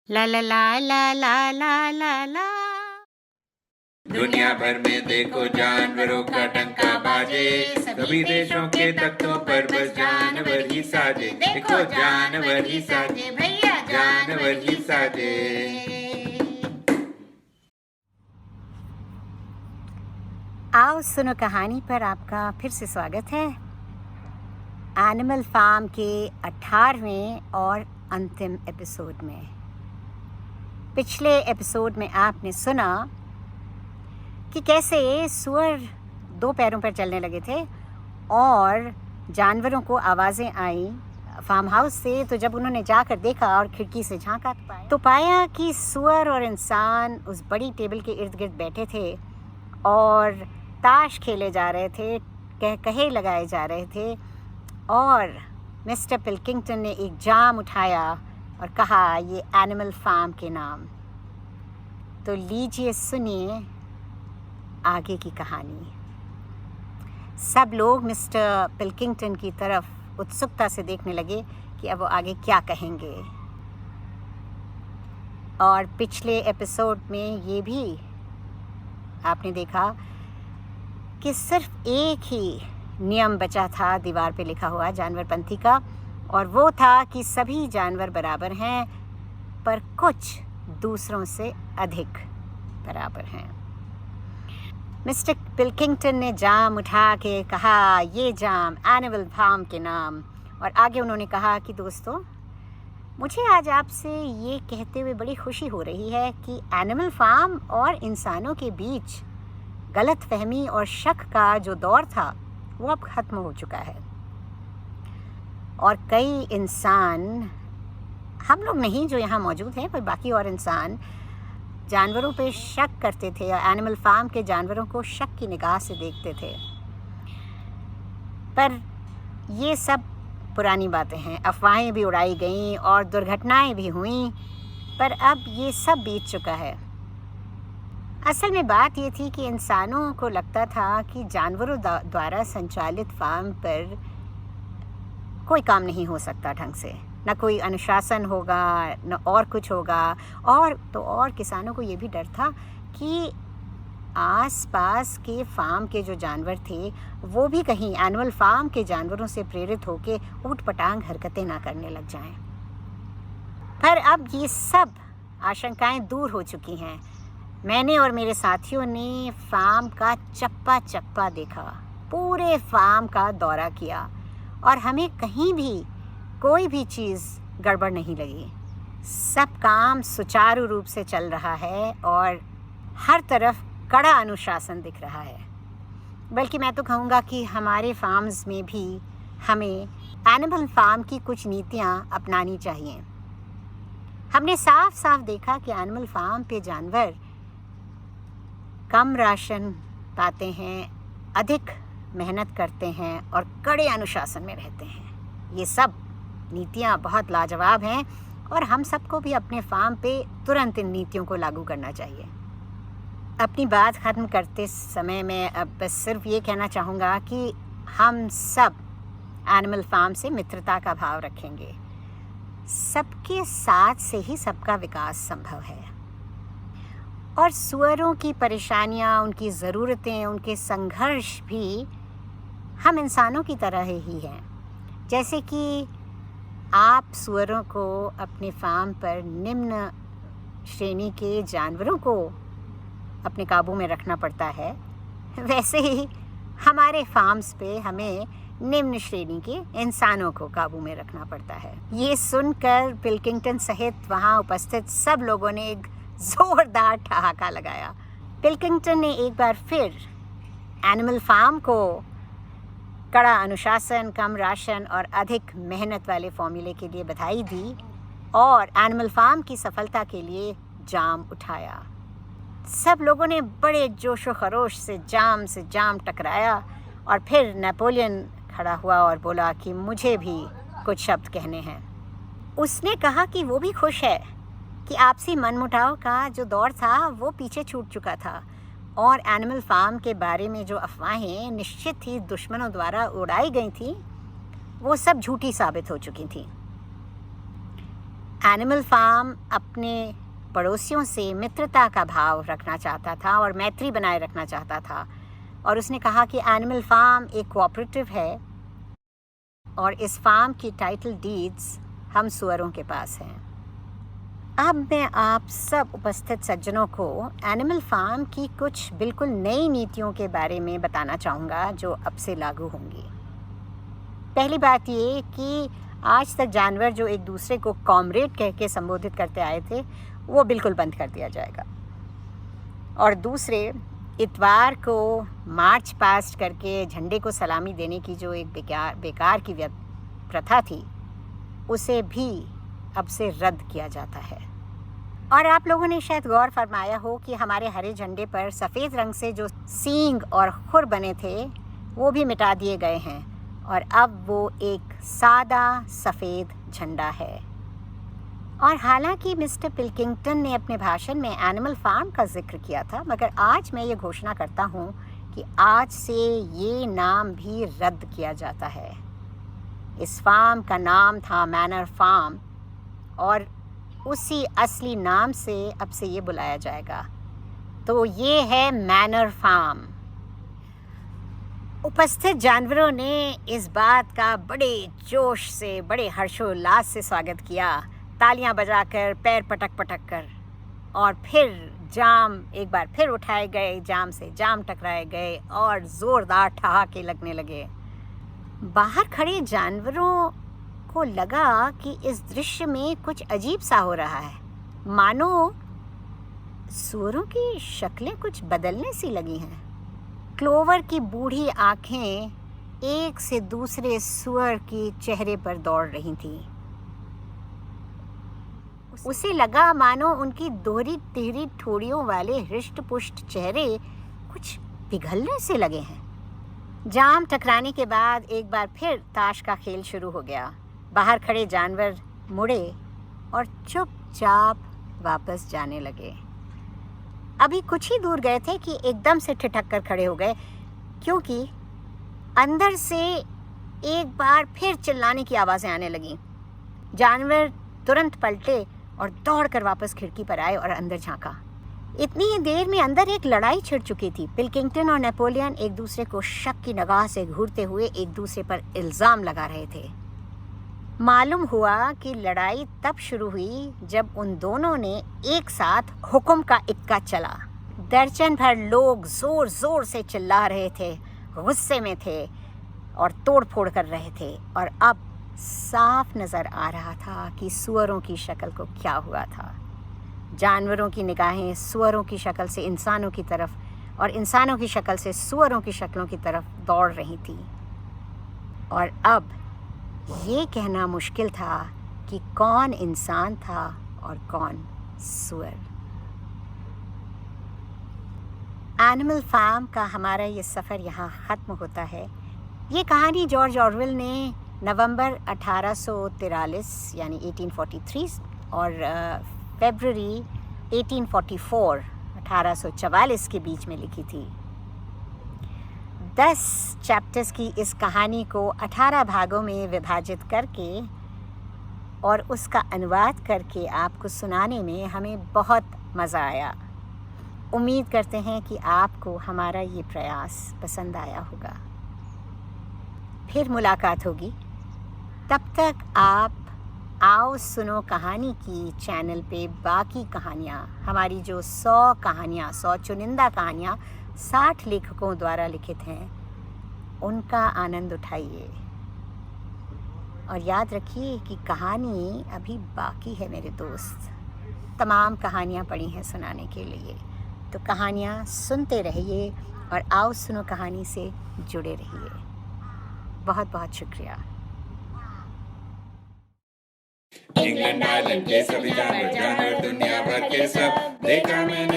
ला ला ला ला ला ला ला ला। दुनिया भर में देखो जानवरों का डंका बाजे, सभी देशों के तख्तों पर बस जानवर ही साजे। देखो जानवर ही साजे भैया, जानवर ही साजे। आओ सुनो कहानी पर आपका फिर से स्वागत है। एनिमल फार्म के 18वें और अंतिम एपिसोड में। पिछले एपिसोड में आपने सुना कि कैसे सुअर 2 पैरों पर चलने लगे थे और जानवरों को आवाज़ें आई फार्म हाउस से। तो जब उन्होंने जाकर देखा और खिड़की से झांका तो पाया कि सुअर और इंसान उस बड़ी टेबल के इर्द गिर्द बैठे थे और ताश खेले जा रहे थे, कहे लगाए जा रहे थे। और मिस्टर पिल्किंगटन ने एक जाम उठाया और कहा, ये एनिमल फार्म के नाम। तो लीजिए सुनिए आगे की कहानी। सब लोग मिस्टर पिल्किंगटन की तरफ उत्सुकता से देखने लगे कि अब वो आगे क्या कहेंगे। और पिछले एपिसोड में ये भी आपने देखा कि सिर्फ एक ही नियम बचा था दीवार पे लिखा हुआ जानवरपंथी का, और वो था कि सभी जानवर बराबर हैं पर कुछ दूसरों से अधिक बराबर हैं। मिस्टर पिल्किंगटन ने जाम उठा के कहा, ये जाम एनिमल फार्म के नाम। और आगे उन्होंने कहा कि दोस्तों, मुझे आज आपसे ये कहते हुए बड़ी खुशी हो रही है कि एनिमल फार्म और इंसानों के बीच गलतफहमी और शक का जो दौर था वो अब ख़त्म हो चुका है। और कई इंसान, हम लोग नहीं जो यहाँ मौजूद हैं, पर बाकी और इंसान जानवरों पे शक करते थे और एनिमल फार्म के जानवरों को शक की निगाह से देखते थे। पर ये सब पुरानी बातें हैं। अफवाहें भी उड़ाई गईं और दुर्घटनाएं भी हुईं, पर अब ये सब बीत चुका है। असल में बात ये थी कि इंसानों को लगता था कि जानवरों द्वारा संचालित फार्म पर कोई काम नहीं हो सकता ढंग से, न कोई अनुशासन होगा न और कुछ होगा। और किसानों को ये भी डर था कि आसपास के फार्म के जो जानवर थे वो भी कहीं एनिमल फार्म के जानवरों से प्रेरित होकर ऊटपटांग हरकतें ना करने लग जाएं। पर अब ये सब आशंकाएं दूर हो चुकी हैं। मैंने और मेरे साथियों ने फार्म का चप्पा चप्पा देखा, पूरे फार्म का दौरा किया और हमें कहीं भी कोई भी चीज़ गड़बड़ नहीं लगी। सब काम सुचारू रूप से चल रहा है और हर तरफ कड़ा अनुशासन दिख रहा है। बल्कि मैं तो कहूँगा कि हमारे फार्म्स में भी हमें एनिमल फार्म की कुछ नीतियाँ अपनानी चाहिए। हमने साफ साफ देखा कि एनिमल फार्म पे जानवर कम राशन पाते हैं, अधिक मेहनत करते हैं और कड़े अनुशासन में रहते हैं। ये सब नीतियाँ बहुत लाजवाब हैं और हम सबको भी अपने फार्म पे तुरंत इन नीतियों को लागू करना चाहिए। अपनी बात ख़त्म करते समय मैं अब बस सिर्फ ये कहना चाहूँगा कि हम सब एनिमल फार्म से मित्रता का भाव रखेंगे। सबके साथ से ही सबका विकास संभव है। और सुअरों की परेशानियाँ, उनकी ज़रूरतें, उनके संघर्ष भी हम इंसानों की तरह ही हैं। जैसे कि आप सुअरों को अपने फार्म पर निम्न श्रेणी के जानवरों को अपने काबू में रखना पड़ता है, वैसे ही हमारे फार्म्स पे हमें निम्न श्रेणी के इंसानों को काबू में रखना पड़ता है। ये सुनकर पिल्किंगटन सहित वहाँ उपस्थित सब लोगों ने एक ज़ोरदार ठहाका लगाया। पिल्किंगटन ने एक बार फिर एनिमल फार्म को कड़ा अनुशासन, कम राशन और अधिक मेहनत वाले फॉर्मूले के लिए बधाई दी और एनिमल फार्म की सफलता के लिए जाम उठाया। सब लोगों ने बड़े जोश व खरोश से जाम टकराया और फिर नेपोलियन खड़ा हुआ और बोला कि मुझे भी कुछ शब्द कहने हैं। उसने कहा कि वो भी खुश है कि आपसी मनमुटाव का जो दौर था वो पीछे छूट चुका था और एनिमल फार्म के बारे में जो अफवाहें निश्चित ही दुश्मनों द्वारा उड़ाई गई थी वो सब झूठी साबित हो चुकी थी। एनिमल फार्म अपने पड़ोसियों से मित्रता का भाव रखना चाहता था और मैत्री बनाए रखना चाहता था, और उसने कहा कि एनिमल फार्म एक कोऑपरेटिव है और इस फार्म की टाइटल डीड्स हम सुअरों के पास हैं। अब मैं आप सब उपस्थित सज्जनों को एनिमल फार्म की कुछ बिल्कुल नई नीतियों के बारे में बताना चाहूँगा जो अब से लागू होंगी। पहली बात ये कि आज तक जानवर जो एक दूसरे को कॉमरेड कह के संबोधित करते आए थे वो बिल्कुल बंद कर दिया जाएगा। और दूसरे, इतवार को मार्च पास्ट करके झंडे को सलामी देने की जो एक बेकार की प्रथा थी उसे भी अब से रद्द किया जाता है। और आप लोगों ने शायद गौर फरमाया हो कि हमारे हरे झंडे पर सफ़ेद रंग से जो सींग और खुर बने थे वो भी मिटा दिए गए हैं और अब वो एक सादा सफ़ेद झंडा है। और हालांकि मिस्टर पिल्किंगटन ने अपने भाषण में एनिमल फार्म का जिक्र किया था, मगर आज मैं ये घोषणा करता हूँ कि आज से ये नाम भी रद्द किया जाता है। इस फार्म का नाम था मैनर फार्म और उसी असली नाम से अब से ये बुलाया जाएगा। तो ये है मैनर फार्म। उपस्थित जानवरों ने इस बात का बड़े जोश से, बड़े हर्षोल्लास से स्वागत किया, तालियां बजाकर, पैर पटक पटक कर। और फिर जाम एक बार फिर उठाए गए, जाम से जाम टकराए गए और ज़ोरदार ठहाके लगने लगे। बाहर खड़े जानवरों को लगा कि इस दृश्य में कुछ अजीब सा हो रहा है, मानो सूअरों की शक्लें कुछ बदलने सी लगी हैं। क्लोवर की बूढ़ी आंखें एक से दूसरे सूअर के चेहरे पर दौड़ रही थीं। उसे लगा मानो उनकी दोहरी तिहरी ठोड़ियों वाले हृष्ट पुष्ट चेहरे कुछ पिघलने से लगे हैं। जाम टकराने के बाद एक बार फिर ताश का खेल शुरू हो गया। बाहर खड़े जानवर मुड़े और चुपचाप वापस जाने लगे। अभी कुछ ही दूर गए थे कि एकदम से ठिठक कर खड़े हो गए, क्योंकि अंदर से एक बार फिर चिल्लाने की आवाज़ें आने लगीं। जानवर तुरंत पलटे और दौड़कर वापस खिड़की पर आए और अंदर झांका। इतनी ही देर में अंदर एक लड़ाई छिड़ चुकी थी। पिल्किंगटन और नेपोलियन एक दूसरे को शक की निगाह से घूरते हुए एक दूसरे पर इल्ज़ाम लगा रहे थे। मालूम हुआ कि लड़ाई तब शुरू हुई जब उन दोनों ने एक साथ हुक्म का इक्का चला। दर्जन भर लोग जोर जोर से चिल्ला रहे थे, गुस्से में थे और तोड़ फोड़ कर रहे थे। और अब साफ नज़र आ रहा था कि सूअरों की शक्ल को क्या हुआ था। जानवरों की निगाहें सूअरों की शक्ल से इंसानों की तरफ और इंसानों की शक्ल से सूअरों की शक्लों की तरफ दौड़ रही थी। और अब ये कहना मुश्किल था कि कौन इंसान था और कौन सूअर। एनिमल फार्म का हमारा ये सफ़र यहाँ ख़त्म होता है। ये कहानी जॉर्ज ऑरवेल ने नवंबर 1843 यानी 1843 और फरवरी 1844 के बीच में लिखी थी। 10 चैप्टर्स की इस कहानी को 18 भागों में विभाजित करके और उसका अनुवाद करके आपको सुनाने में हमें बहुत मज़ा आया। उम्मीद करते हैं कि आपको हमारा ये प्रयास पसंद आया होगा। फिर मुलाकात होगी। तब तक आप आओ सुनो कहानी की चैनल पे बाकी कहानियाँ, हमारी जो 100 कहानियाँ, 100 चुनिंदा कहानियाँ 60 लेखकों द्वारा लिखित हैं, उनका आनंद उठाइए। और याद रखिए कि कहानी अभी बाकी है मेरे दोस्त। तमाम कहानियाँ पड़ी हैं सुनाने के लिए, तो कहानियाँ सुनते रहिए और आओ सुनो कहानी से जुड़े रहिए। बहुत बहुत शुक्रिया। इंग्लैंड आयरलैंड के सभी जानवर दुनिया भर के सब देखा मैंने